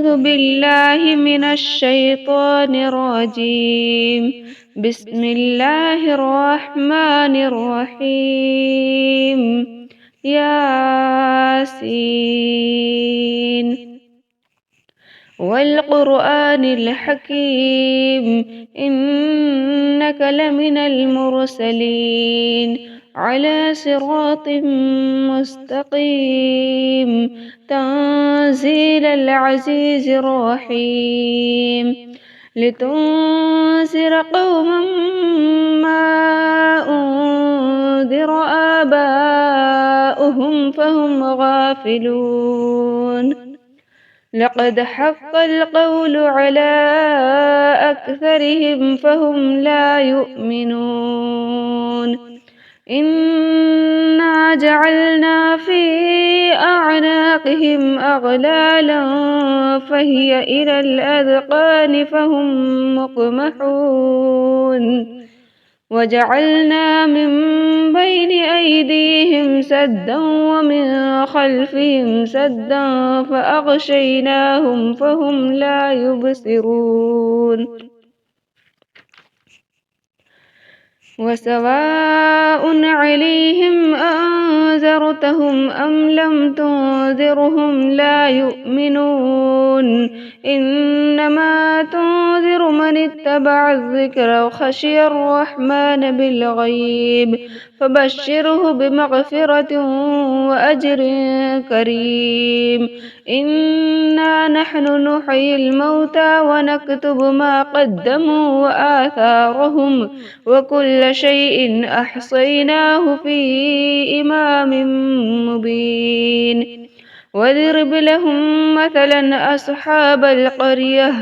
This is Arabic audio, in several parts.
أعوذ بالله من الشيطان الرجيم. بسم الله الرحمن الرحيم. ياسين والقرآن الحكيم إنك لمن المرسلين على صراط مستقيم تنزيل العزيز الرحيم لتنذر قوما ما أنذر آباؤهم فهم غافلون لقد حق القول على أكثرهم فهم لا يؤمنون إنا جعلنا في أعناقهم أغلالا فهي إلى الأذقان فهم مقمحون وجعلنا من بين أيديهم سدا ومن خلفهم سدا فأغشيناهم فهم لا يبصرون وسواء عليهم أنذرتهم أم لم تنذرهم لا يؤمنون إنما تنذر من اتبع الذكر وخشي الرحمن بالغيب فبشره بمغفرة وأجر كريم إنا نحن نحيي الموتى ونكتب ما قدموا وآثارهم وكل شيء أحصيناه في إمام مبين واضرب لهم مثلا أصحاب القرية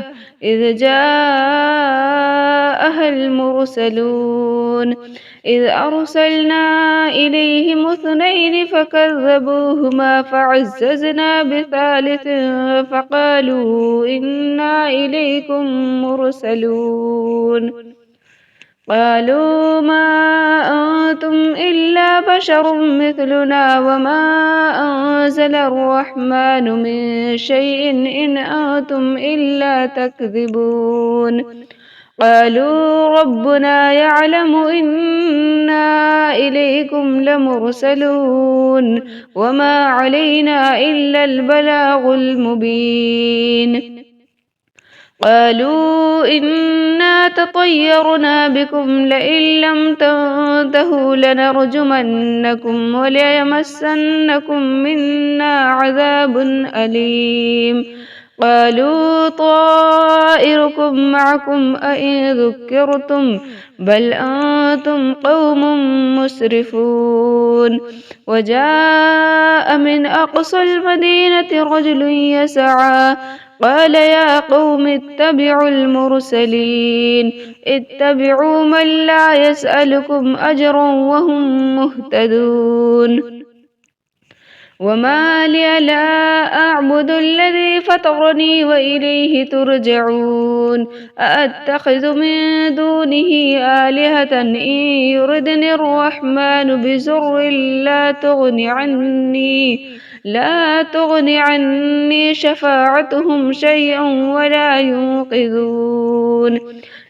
إذ جاءها المرسلون إذ أرسلنا إليهم 2 فكذبوهما فعززنا بثالث فقالوا إنا إليكم مرسلون قالوا ما أنتم إلا بشر مثلنا وما أنزل الرحمن من شيء إن أنتم إلا تكذبون قالوا ربنا يعلم إنا إليكم لمرسلون وما علينا إلا البلاغ المبين قالوا إنا تطيرنا بكم لئن لم تنتهوا لنرجمنكم وليمسنكم منا عذاب أليم قالوا طائركم معكم أئن ذكرتم بل أنتم قوم مسرفون وجاء من أقصى المدينة رجل يسعى قال يا قوم اتبعوا المرسلين اتبعوا من لا يسألكم أجرا وهم مهتدون وما لي لا أعبد الذي فطرني وإليه ترجعون أأتخذ من دونه آلهة إن يردني الرحمن بزر لا تغن عني شفاعتهم شيئا ولا ينقذون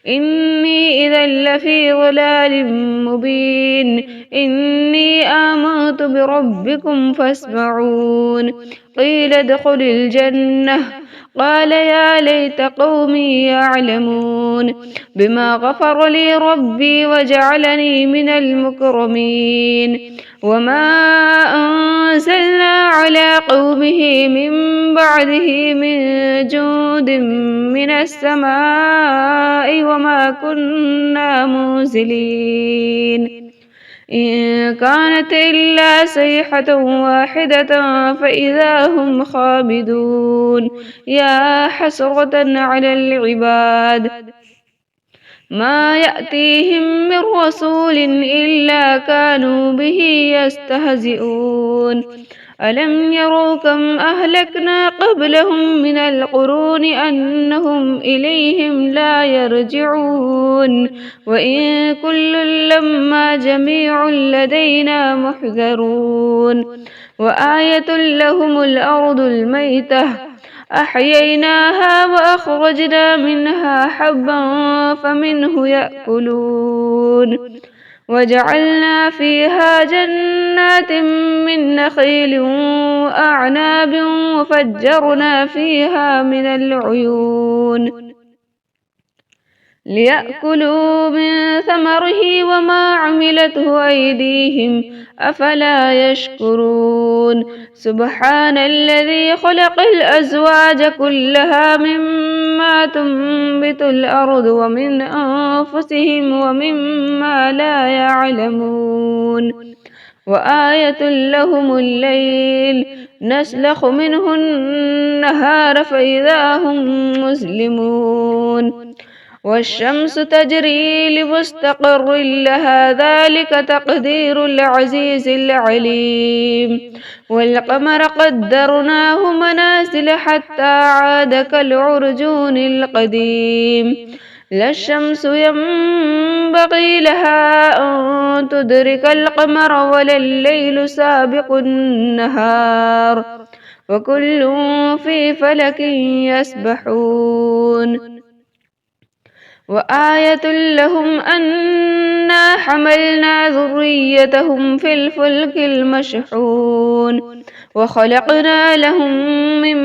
إني إذا لفي ضلال مبين إني آمنت بربكم فاسمعون قيل ادخل الجنة قال يا ليت قومي يعلمون بما غفر لي ربي وجعلني من المكرمين وما أنزلنا على قومه من بعده من جند من السماء وما كنا منزلين إن كانت إلا صيحة واحدة فإذا هم خامدون يا حسرة على العباد ما يأتيهم من رسول إلا كانوا به يستهزئون ألم يروا كم أهلكنا قبلهم من القرون أنهم إليهم لا يرجعون وإن كل لما جميع لدينا محذرون وآية لهم الأرض الميتة أحييناها وأخرجنا منها حبا فمنه يأكلون وجعلنا فيها جنات من نخيل وأعناب وفجرنا فيها من العيون ليأكلوا من ثمره وما عملته أيديهم أفلا يشكرون سبحان الذي خلق الأزواج كلها مما تنبت الأرض ومن أنفسهم ومما لا يعلمون وآية لهم الليل نسلخ منه النهار فإذا هم مسلمون والشمس تجري لمستقر لها ذلك تقدير العزيز العليم والقمر قدرناه منازل حتى عاد كالعرجون القديم لا الشمس ينبغي لها أن تدرك القمر ولا الليل سابق النهار وكل في فلك يسبحون وآية لهم أنا حملنا ذريتهم في الفلك المشحون وخلقنا لهم من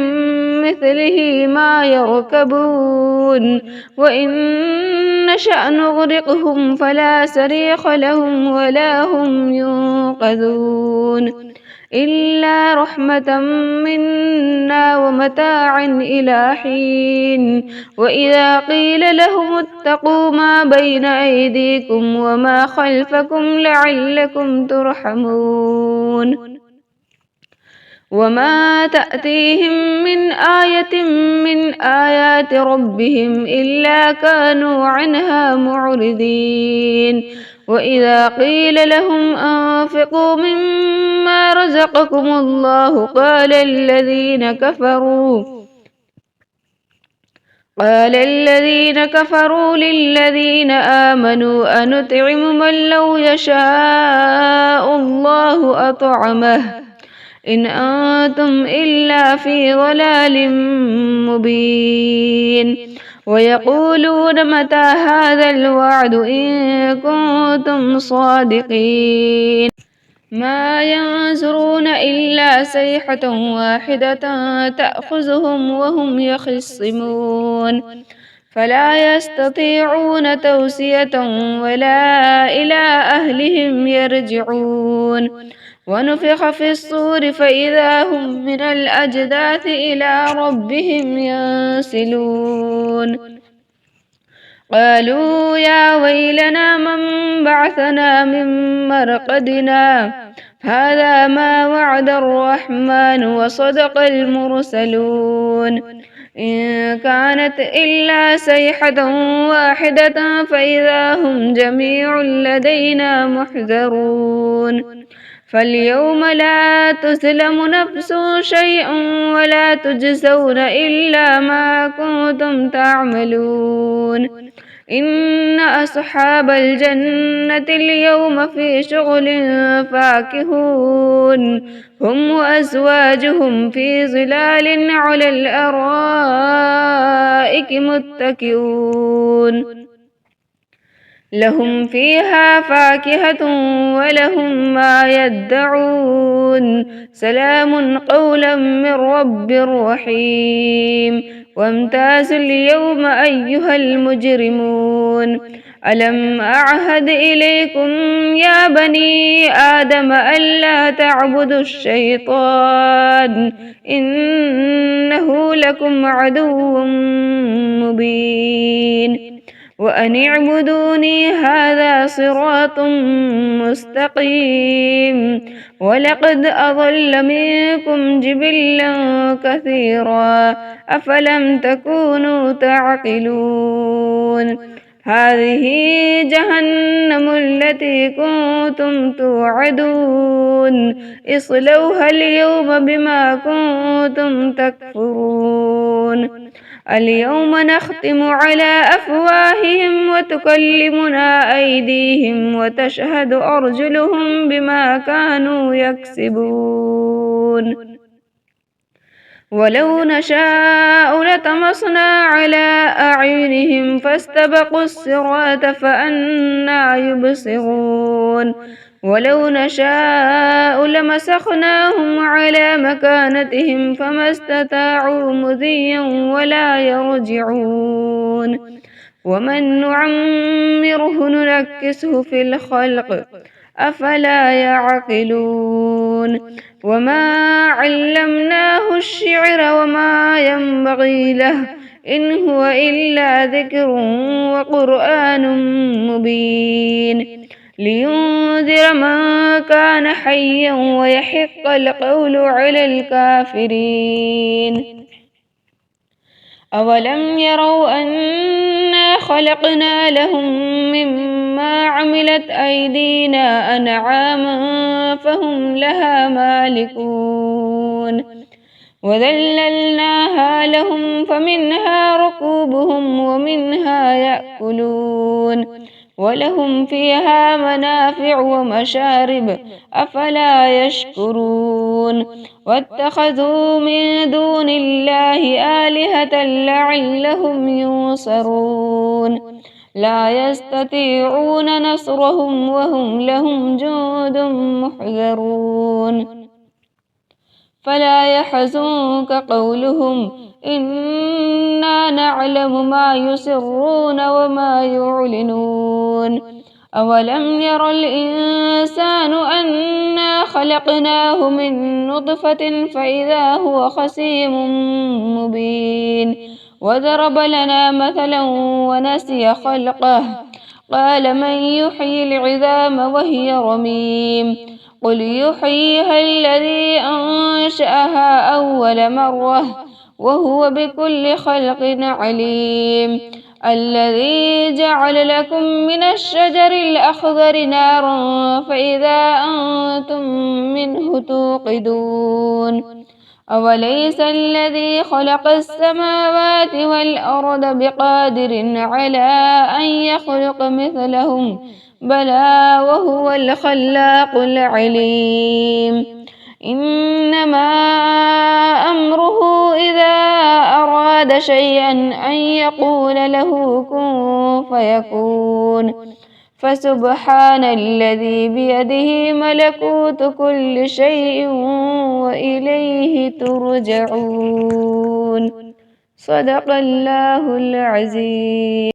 مثله ما يركبون وإن نشأ نغرقهم فلا صريخ لهم ولا هم ينقذون إلا رحمة منا ومتاعا إلى حين وإذا قيل لهم اتقوا ما بين أيديكم وما خلفكم لعلكم ترحمون وما تأتيهم من آية من آيات ربهم إلا كانوا عنها معرضين وإذا قيل لهم أنفقوا مما رزقكم الله قال الذين كفروا للذين آمنوا أنطعم من لو يشاء الله أطعمه إن أنتم إلا في ضلال مبين ويقولون متى هذا الوعد إن كنتم صادقين ما ينظرون إلا صيحة واحدة تأخذهم وهم يخصمون فلا يستطيعون توصية ولا إلى أهلهم يرجعون ونفخ في الصور فإذا هم من الأجداث إلى ربهم ينسلون قالوا يا ويلنا من بعثنا من مرقدنا هذا ما وعد الرحمن وصدق المرسلون إن كانت إلا صيحة واحدة فإذا هم جميع لدينا محذرون فاليوم لا تظلم نفس شيئا ولا تجزون إلا ما كنتم تعملون إن أصحاب الجنة اليوم في شغل فاكهون هم وأزواجهم في ظلال على الأرائك متكئون لهم فيها فاكهة ولهم ما يدعون سلام قولا من رب رحيم وامتازوا اليوم أيها المجرمون ألم أعهد إليكم يا بني آدم ألا تعبدوا الشيطان إنه لكم عدو مبين وأن اعبدوني هذا صراط مستقيم ولقد أضل منكم جبلا كثيرا أفلم تكونوا تعقلون هذه جهنم التي كنتم توعدون اصلوها اليوم بما كنتم تكفرون اليوم نختم على أفواههم وتكلمنا أيديهم وتشهد أرجلهم بما كانوا يكسبون ولو نشاء لطمسنا على أعينهم فاستبقوا الصراط فأنى يبصرون ولو نشاء لمسخناهم على مكانتهم فما استطاعوا مضيا ولا يرجعون ومن نعمره ننكسه في الخلق أفلا يعقلون وما علمناه الشعر وما ينبغي له إن هو إلا ذكر وقرآن مبين لينذر من كان حيا ويحق القول على الكافرين أولم يروا أنا خلقنا لهم مما عملت أيدينا أنعاما فهم لها مالكون وذللناها لهم فمنها ركوبهم ومنها يأكلون ولهم فيها منافع ومشارب أفلا يشكرون واتخذوا من دون الله آلهة لعلهم ينصرون لا يستطيعون نصرهم وهم لهم جند محضرون فلا يحزنك قولهم إنا نعلم ما يسرون وما يعلنون أولم ير الإنسان أنا خلقناه من نطفة فإذا هو خصيم مبين وضرب لنا مثلا ونسي خلقه قال من يحيي العظام وهي رميم قل يحييها الذي أنشأها أول مرة وهو بكل خلق عليم الذي جعل لكم من الشجر الأخضر نارا فإذا أنتم منه توقدون أوليس الذي خلق السماوات والأرض بقادر على أن يخلق مثلهم بلى وهو الخلاق العليم إنما أمره إذا أراد شيئا أن يقول له كن فيكون فسبحان الذي بيده ملكوت كل شيء وإليه ترجعون صدق الله العظيم.